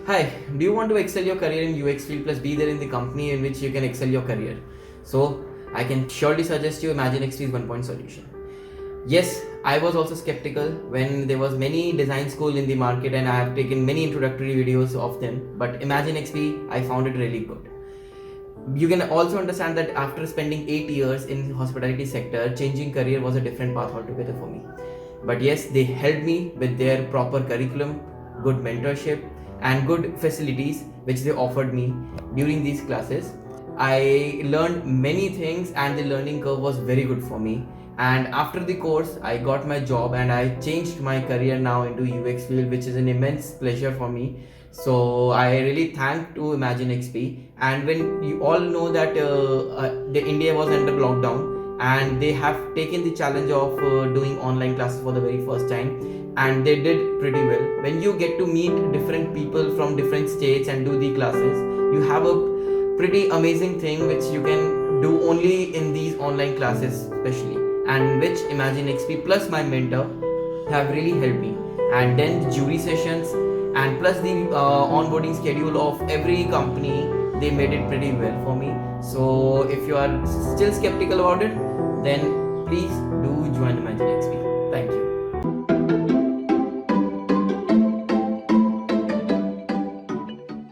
Hi, do you want to excel your career in UX field plus be there in the company in which you can excel your career? So I can surely suggest you ImaginXP's one-point solution. Yes, I was also skeptical when there was many design school in the market and I have taken many introductory videos of them. But ImaginXP, I found it really good. You can also understand that after spending 8 years in hospitality sector, changing career was a different path altogether for me. But yes, they helped me with their proper curriculum, good mentorship, and good facilities which they offered me during these classes. I learned many things and the learning curve was very good for me. And after the course, I got my job and I changed my career now into UX field, which is an immense pleasure for me. So I really thank to Imagine XP. And when you all know that the India was under lockdown and they have taken the challenge of doing online classes for the very first time, and they did pretty well. When you get to meet different people from different states and do the classes, you have a pretty amazing thing which you can do only in these online classes especially, and which Imagine XP plus my mentor have really helped me. And then the jury sessions and plus the onboarding schedule of every company, they made it pretty well for me. So if you are still skeptical about it, then please do join Imagine XP. Thank you.